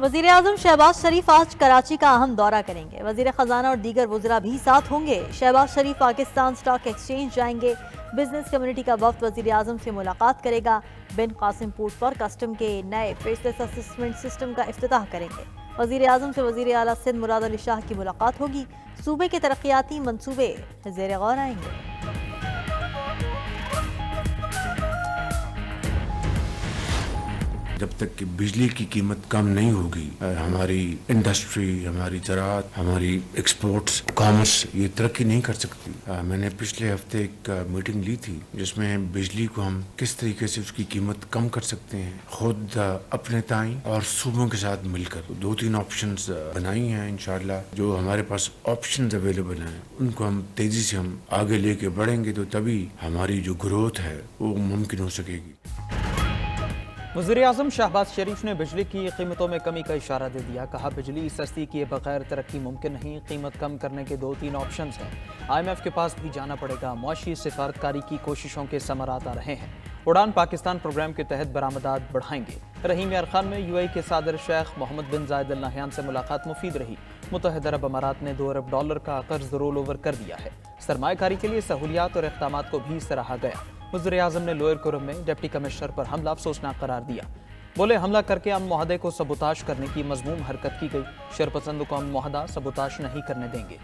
वज़ीर आज़म शहबाज शरीफ आज कराची का अहम दौरा करेंगे। वज़ीर ख़जाना और दीगर वज़रा भी साथ होंगे। शहबाज शरीफ पाकिस्तान स्टॉक एक्सचेंज जाएंगे। बिजनेस कम्युनिटी का वफ्द वज़ीर आज़म से मुलाकात करेगा। बिन कासिम पोर्ट पर कस्टम के नए फेसलेस असेसमेंट सिस्टम का इफ्तिताह करेंगे। वज़ीर आज़म से वज़ीर आला सिंध मुराद अली शाह की मुलाकात होगी। सूबे के तरक्याती मंसूबे ज़ेर गौर आएंगे। जब तक कि बिजली की कीमत कम नहीं होगी, हमारी इंडस्ट्री, हमारी ज़राअत, हमारी एक्सपोर्ट्स, कॉमर्स ये तरक्की नहीं कर सकती। मैंने पिछले हफ्ते एक मीटिंग ली थी जिसमें बिजली को हम किस तरीके से उसकी कीमत कम कर सकते हैं, खुद अपने ताई और सूबों के साथ मिलकर 2-3 ऑप्शंस बनाई हैं। इंशाअल्लाह जो हमारे पास ऑप्शंस अवेलेबल हैं उनको हम तेज़ी से हम आगे लेके बढ़ेंगे तो तभी हमारी जो ग्रोथ है वो मुमकिन हो सकेगी। वज़ीर आज़म शहबाज शरीफ ने बिजली की कीमतों में कमी का इशारा दे दिया। कहा बिजली सस्ती किए बगैर तरक्की मुमकिन नहीं, कीमत कम करने के 2-3 ऑप्शंस हैं। IMF के पास भी जाना पड़ेगा। मुआशी सिफारतकारी की कोशिशों के समरात आ रहे हैं। उड़ान पाकिस्तान प्रोग्राम के तहत बरामदात बढ़ाएंगे। रहीम यार खान में UAE के सदर शेख मोहम्मद बिन जायद अल नहयान से मुलाकात मुफीद रही। मुत्तहिदा अरब अमारात ने $2 अरब का कर्ज रोल ओवर कर दिया है। सरमायाकारी के लिए सहूलियात और इक़दामात को भी सराहा गया। वज़ीर आज़म ने लोअर कुरम में डिप्टी कमिश्नर पर हमला अफसोसनाक करार दिया। बोले हमला करके अमन मुआहदे को सबूताश करने की मज़मूम हरकत की गई। शरपसंदों को अमन मुआहदा सबूताश नहीं करने देंगे।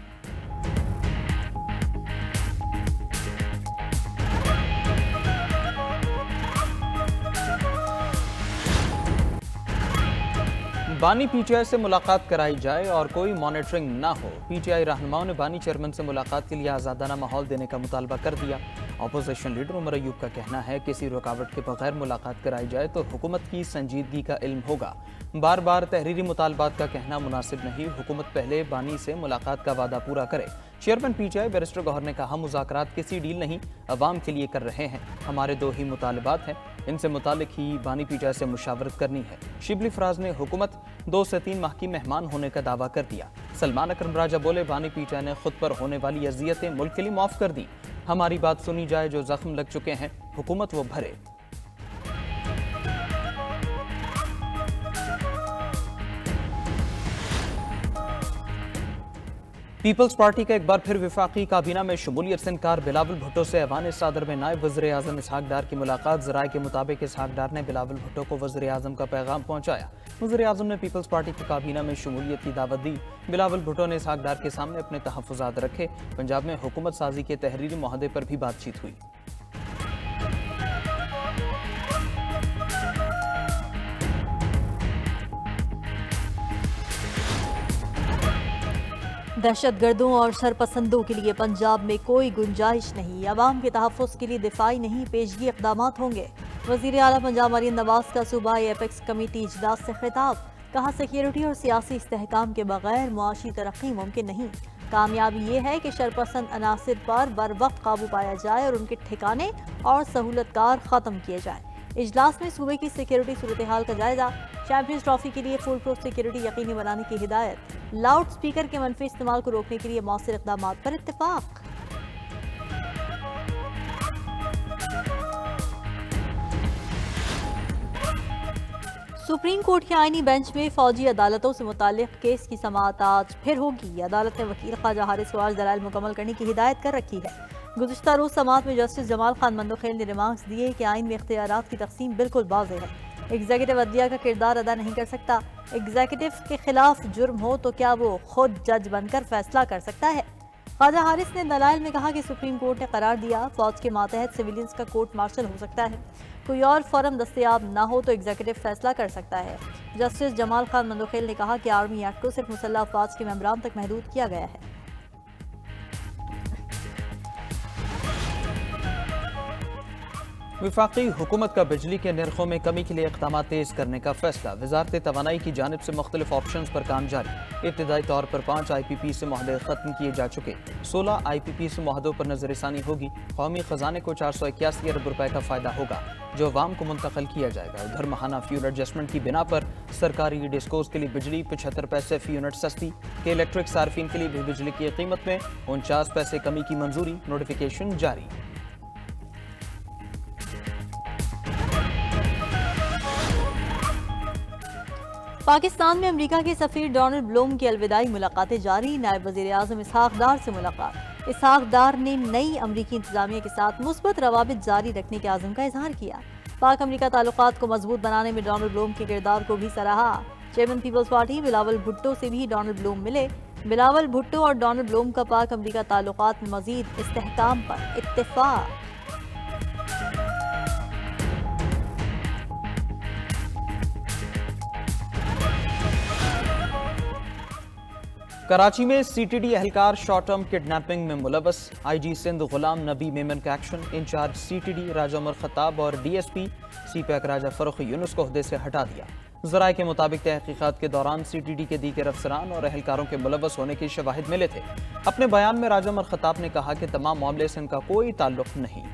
बानी PTI से मुलाकात कराई जाए और कोई मॉनिटरिंग ना हो। PTI रहनुमाओं ने बानी चेयरमैन से मुलाकात के लिए आज़ादाना माहौल देने का मुतालबा कर दिया। अपोजिशन लीडर उमर अयूब का कहना है किसी रुकावट के बगैर मुलाकात कराई जाए तो हुकूमत की संजीदगी का इल्म होगा। बार बार तहरीरी मुतालबात का कहना मुनासिब नहीं। हुकूमत पहले बानी से मुलाकात का वादा पूरा करे। चेयरमैन PTI बैरिस्टर गौहर ने कहा मुज़ाकरात किसी डील नहीं, अवाम के लिए कर रहे हैं। हमारे 2 ही मुतालबात हैं, इनसे मुतालिक ही बानी PTI से मुशावरत करनी है। शिबली फराज ने हुकूमत 2 से 3 माह की मेहमान होने का दावा कर दिया। सलमान अकरम राजा बोले बानी PTI ने खुद पर होने वाली अजियतें मुल्क के लिए माफ़ कर दी। हमारी बात सुनी जाए, जो जख्म लग चुके हैं हुकूमत वो भरे। पीपल्स पार्टी का एक बार फिर विफाकी काबीना में शमूलियत से इनकार। बिलावल भुट्टो से ऐवान सदर में नायब वज़ीर आज़म इसहाक डार की मुलाकात। ज़राए के मुताबिक इसहाक डार ने बिलावल भुट्टो को वज़ीर आज़म का पैगाम पहुंचाया। वज़ीर आज़म ने पीपल्स पार्टी की काबीना में शमूलियत की दावत दी। बिलावल भुट्टो ने इसहाक डार के सामने अपने तहफ़्फ़ुज़ात रखे। पंजाब में हुकूमत साजी के तहरीरी मुआहदे पर भी बातचीत हुई। दहशतगर्दों और सरपसंदों के लिए पंजाब में कोई गुंजाइश नहीं। अवाम के तहफ़्फ़ुज़ के लिए दिफाई नहीं पेशगी इक़दामात होंगे। वज़ीर आला पंजाब मरीन नवाज का सूबाई एपेक्स कमेटी इजलास से खिताब। कहा सिक्योरिटी और सियासी इस्तेहकाम के बगैर मुआशी तरक्की मुमकिन नहीं। कामयाबी ये है कि शरपसंद अनासिर पर बर वक्त काबू पाया जाए और उनके ठिकाने और सहूलतकार ख़त्म किए जाए। इजलास में सूबे की सिक्योरिटी सूरत हाल का जायजा। चैंपियंस ट्रॉफी के लिए फुल प्रूफ सिक्योरिटी यकीनी बनाने की हिदायत। लाउड स्पीकर के मनफी इस्तेमाल को रोकने के लिए मौसर इक़दामात पर इत्तेफाक। सुप्रीम कोर्ट के आईनी बेंच में फौजी अदालतों से मुताल्लिक केस की समाअत आज फिर होगी। अदालत ने वकील ख्वाजा हारिस को आज दलाइल मुकम्मल करने की हिदायत कर रखी है। गुज़िश्ता रोज़ समाअत में जस्टिस जमाल खान मंदोखेल ने रिमार्क्स दिए कि आइन में इख्तियारात की तकसीम बिल्कुल वाज़ेह है। एग्जीक्यूटिव अदलिया का किरदार अदा नहीं कर सकता। एग्जीक्यूटिव के खिलाफ जुर्म हो तो क्या वो खुद जज बनकर फैसला कर सकता है? ख्वाजा हारिस ने दलाइल में कहा कि सुप्रीम कोर्ट ने करार दिया फौज के मातहत सिविलियंस का कोर्ट मार्शल हो सकता है। कोई और फॉरम दस्तयाब ना हो तो एग्जीक्यूटिव फैसला कर सकता है। जस्टिस जमाल खान मंदोखेल ने कहा कि आर्मी एक्ट को सिर्फ मुसल्लह अफवाज के मेंबरान तक महदूद किया गया है। वफाकी हुकूमत का बिजली के निर्खों में कमी के लिए इक़दाम तेज़ करने का फैसला। वज़ारत तवानाई की जानिब से मुख्तलिफ ऑप्शंस पर काम जारी। इब्तदाई तौर पर 5 IPP से मुआहदे ख़त्म किए जा चुके। 16 IPP से मुआहदों पर नज़रसानी होगी। कौमी ख़जाने को 481 अरब रुपए का फ़ायदा होगा जो अवाम को मुंतकिल किया जाएगा। उधर महाना फ्यूल एडजस्टमेंट की बिना पर सरकारी डिस्कोज के लिए बिजली 75 पैसे फी यूनिट सस्ती। के इलेक्ट्रिक सार्फिन के लिए भी बिजली की कीमत में 49 पैसे कमी की मंजूरी। नोटिफिकेशन जारी। پاکستان میں امریکہ کے سفیر ڈونلڈ بلوم کی الوداعی ملاقاتیں جاری، نائب وزیر اعظم اسحاق ڈار سے ملاقات۔ اسحاق ڈار نے نئی امریکی انتظامیہ کے ساتھ مثبت روابط جاری رکھنے کے عزم کا اظہار کیا۔ پاک امریکہ تعلقات کو مضبوط بنانے میں ڈونلڈ بلوم کے کردار کو بھی سراہا۔ چیئرمین پیپلز پارٹی بلاول بھٹو سے بھی ڈونلڈ بلوم ملے۔ بلاول بھٹو اور ڈونلڈ بلوم کا پاک امریکہ تعلقات میں مزید استحکام پر اتفاق۔ کراچی میں سی ٹی ڈی اہلکار شارٹ ٹرم کڈنیپنگ میں ملوث، آئی جی سندھ غلام نبی میمن کا action, incharge C T D Raja Umar Khattab اور D S P CPEC Raja Farrukh Younis کو عہدے سے ہٹا دیا۔ ذرائع کے مطابق تحقیقات کے دوران سی ٹی ڈی کے دیگر افسران اور اہلکاروں کے ملوث ہونے کے شواہد ملے تھے۔ اپنے بیان میں راجہ عمر خطاب نے کہا کہ تمام معاملے سے ان کا کوئی تعلق نہیں۔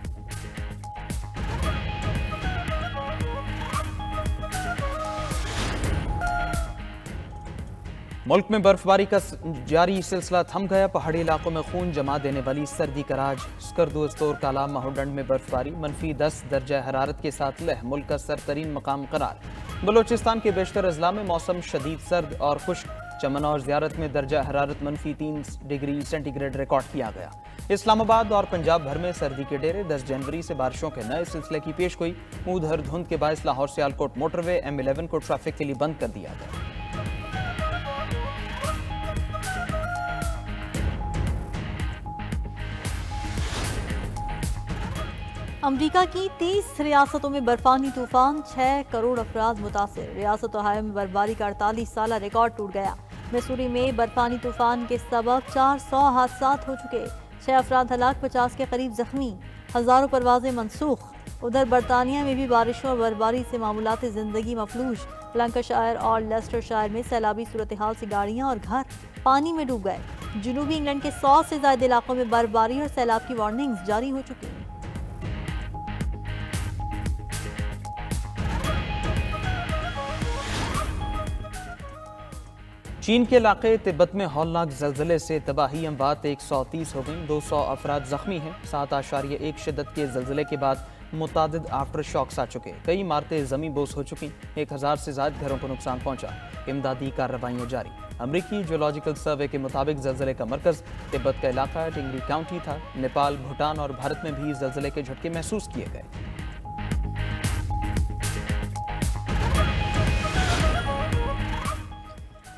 ملک میں برف باری کا جاری سلسلہ تھم گیا، پہاڑی علاقوں میں خون جما دینے والی سردی کا راج۔ سکردو استور کالا ماہوڈنڈ میں برف باری -10 درجہ حرارت کے ساتھ لہ ملک کا سرترین مقام قرار۔ بلوچستان کے بیشتر اضلاع میں موسم شدید سرد اور خشک، چمن اور زیارت میں درجہ حرارت -3 ڈگری سینٹی گریڈ ریکارڈ کیا گیا۔ اسلام آباد اور پنجاب بھر میں سردی کے ڈیرے، 10 جنوری سے بارشوں کے نئے سلسلے کی پیش گوئی۔ مودھر دھند کے باعث لاہور سیالکوٹ موٹر وے M11 کو ٹریفک کے لیے بند کر دیا گیا۔ امریکہ کی 30 ریاستوں میں برفانی طوفان، 6 کروڑ افراد متاثر۔ ریاست اوہایو میں برفباری کا 48 سالہ ریکارڈ ٹوٹ گیا۔ میسوری میں برفانی طوفان کے سبب 400 حادثات ہو چکے، 6 افراد ہلاک، 50 کے قریب زخمی، ہزاروں پروازیں منسوخ۔ ادھر برطانیہ میں بھی بارشوں اور برفباری سے معمولات زندگی مفلوج۔ لنکاشائر اور لیسٹر شائر میں سیلابی صورتحال سے گاڑیاں اور گھر پانی میں ڈوب گئے۔ جنوبی انگلینڈ کے 100 سے زائد علاقوں میں برفباری اور سیلاب کی وارننگز جاری ہو چکی ہیں۔ چین کے علاقے تبت میں ہولناک زلزلے سے تباہی، اموات 130 ہو گئیں، 200 افراد زخمی ہیں۔ 7.1 شدت کے زلزلے کے بعد متعدد آفٹر شاکس آ چکے، کئی عمارتیں زمین بوس ہو چکی، 1000 سے زائد گھروں کو نقصان پہنچا، امدادی کارروائیاں جاری۔ امریکی جیولوجیکل سروے کے مطابق زلزلے کا مرکز تبت کا علاقہ ٹنگلی کاؤنٹی تھا۔ نیپال، بھوٹان اور بھارت میں بھی زلزلے کے جھٹکے محسوس کیے گئے۔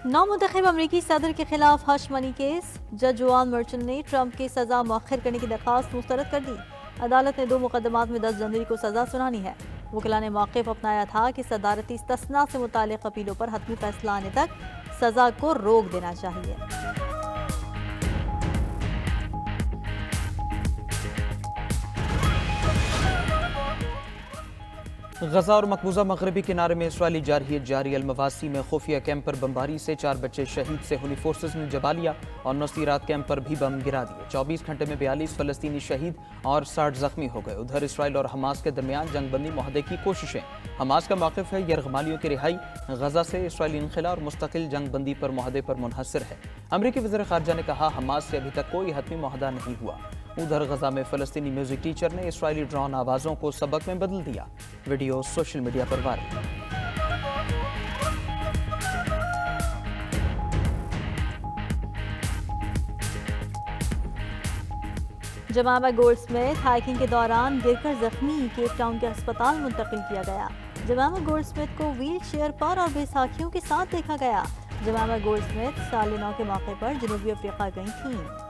نامنتخب امریکی صدر کے خلاف ہش منی کیس، جج جوان مرچنٹ نے ٹرمپ کی سزا مؤخر کرنے کی درخواست مسترد کر دی۔ عدالت نے 2 مقدمات میں 10 جنوری کو سزا سنانی ہے۔ وکلاء نے موقف اپنایا تھا کہ صدارتی استثناء سے متعلق اپیلوں پر حتمی فیصلہ آنے تک سزا کو روک دینا چاہیے۔ غزہ اور مقبوضہ مغربی کنارے میں اسرائیلی جارحیت جاری، المواسی میں خفیہ کیمپ پر بمباری سے 4 بچے شہید، سہولی فورسز نے جبا لیا اور نصیرات کیمپ پر بھی بم گرا دیے۔ 24 گھنٹے میں 42 فلسطینی شہید اور 60 زخمی ہو گئے۔ ادھر اسرائیل اور حماس کے درمیان جنگ بندی معاہدے کی کوششیں۔ حماس کا موقف ہے یرغمالیوں کی رہائی، غزہ سے اسرائیلی انخلا اور مستقل جنگ بندی پر معاہدے پر منحصر ہے۔ امریکی وزیر خارجہ نے کہا حماس سے ابھی تک کوئی حتمی معاہدہ نہیں ہوا۔ ادھر غزہ میں فلسطینی میوزک ٹیچر نے اسرائیلی ڈرون آوازوں کو سبق میں بدل دیا، ویڈیو سوشل میڈیا پر وائرل۔ جمامہ گولڈ سمتھ ہائیکنگ کے دوران گر کر زخمی، کیپ ٹاؤن کے ہسپتال منتقل کیا گیا۔ جمامہ گولڈ سمتھ کو ویل چیئر پر اور بے ساکھیوں کے ساتھ دیکھا گیا۔ جمامہ گولڈ سمتھ سال 9 کے موقع پر جنوبی افریقہ گئی تھیں۔